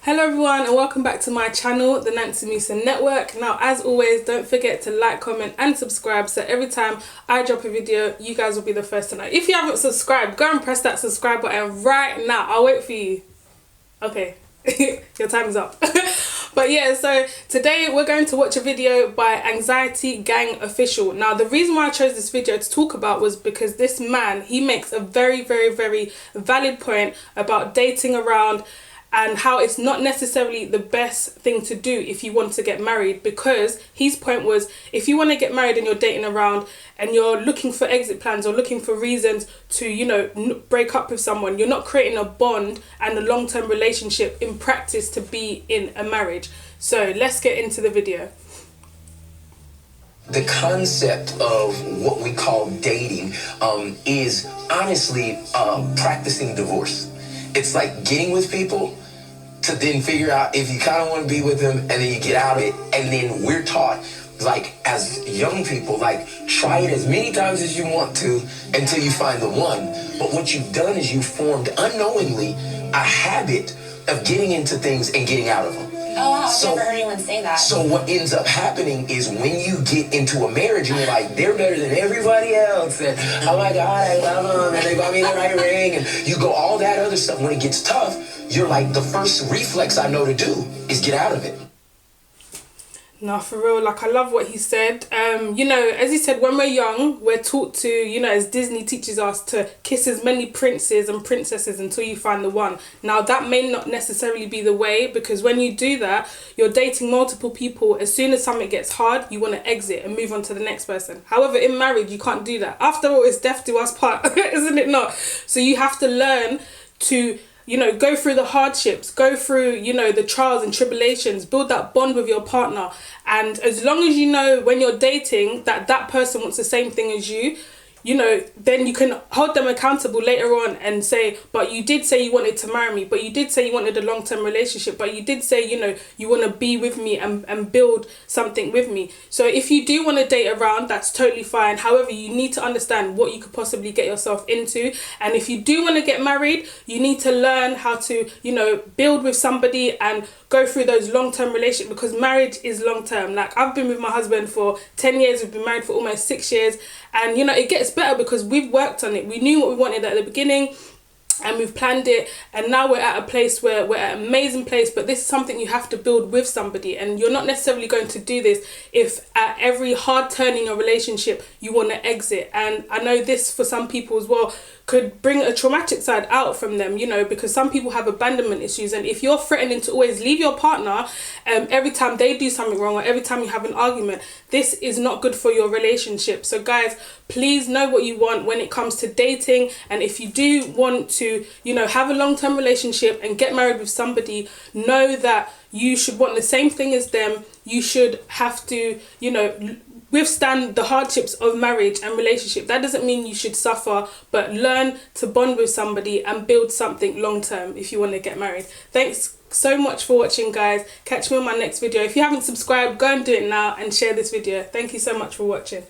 Hello everyone and welcome back to my channel, the Nancy Musa Network. Now as always, don't forget to like, comment and subscribe so every time I drop a video you guys will be the first to know. If you haven't subscribed, go and press that subscribe button right now. I'll wait for you. Okay, your time is up. But yeah, so today we're going to watch a video by Anxiety Gang Official. Now the reason why I chose this video to talk about was because this man, he makes a very valid point about dating around and how it's not necessarily the best thing to do if you want to get married, because his point was if you want to get married and you're dating around and you're looking for exit plans or looking for reasons to, you know, break up with someone, you're not creating a bond and a long-term relationship in practice to be in a marriage. So let's get into the video. The concept of what we call dating is honestly practicing divorce. It's like getting with people to then figure out if you kind of want to be with them, and then you get out of it. And then we're taught, like, as young people, like, try it as many times as you want to until you find the one. But what you've done is you've formed unknowingly a habit of getting into things and getting out of them. Oh wow, I've never heard anyone say that. So what ends up happening is when you get into a marriage and you're like, they're better than everybody else, and oh my God, I love them, and they got me the right ring, and you go all that other stuff. When it gets tough, you're like, the first reflex I know to do is get out of it. No, for real, like, I love what he said. You know, as he said, when we're young, we're taught to, you know, as Disney teaches us, to kiss as many princes and princesses until you find the one. Now, that may not necessarily be the way, because when you do that, you're dating multiple people. As soon as something gets hard, you want to exit and move on to the next person. However, in marriage, you can't do that. After all, it's death do us part, isn't it not? So you have to learn to, you know, go through the hardships, go through, you know, the trials and tribulations, build that bond with your partner. And as long as you know when you're dating that that person wants the same thing as you know, then you can hold them accountable later on and say, but you did say you wanted to marry me, but you did say you wanted a long-term relationship, but you did say, you know, you want to be with me and build something with me. So if you do want to date around, that's totally fine. However, you need to understand what you could possibly get yourself into. And if you do want to get married, you need to learn how to, you know, build with somebody and go through those long-term relationships, because marriage is long-term. Like, I've been with my husband for 10 years, we've been married for almost 6 years, and, you know, it gets better because we've worked on it. We knew what we wanted at the beginning and we've planned it, and now we're at a place where we're at an amazing place. But this is something you have to build with somebody, and you're not necessarily going to do this if at every hard turn in your relationship you want to exit. And I know this, for some people as well, could bring a traumatic side out from them, you know, because some people have abandonment issues, and if you're threatening to always leave your partner every time they do something wrong or every time you have an argument, this is not good for your relationship. So guys, please know what you want when it comes to dating, and if you do want to, you know, have a long-term relationship and get married with somebody, know that you should want the same thing as them. You should have to, you know, withstand the hardships of marriage and relationship. That doesn't mean you should suffer, but learn to bond with somebody and build something long-term if you want to get married. Thanks so much for watching, guys. Catch me on my next video. If you haven't subscribed, go and do it now and share this video. Thank you so much for watching.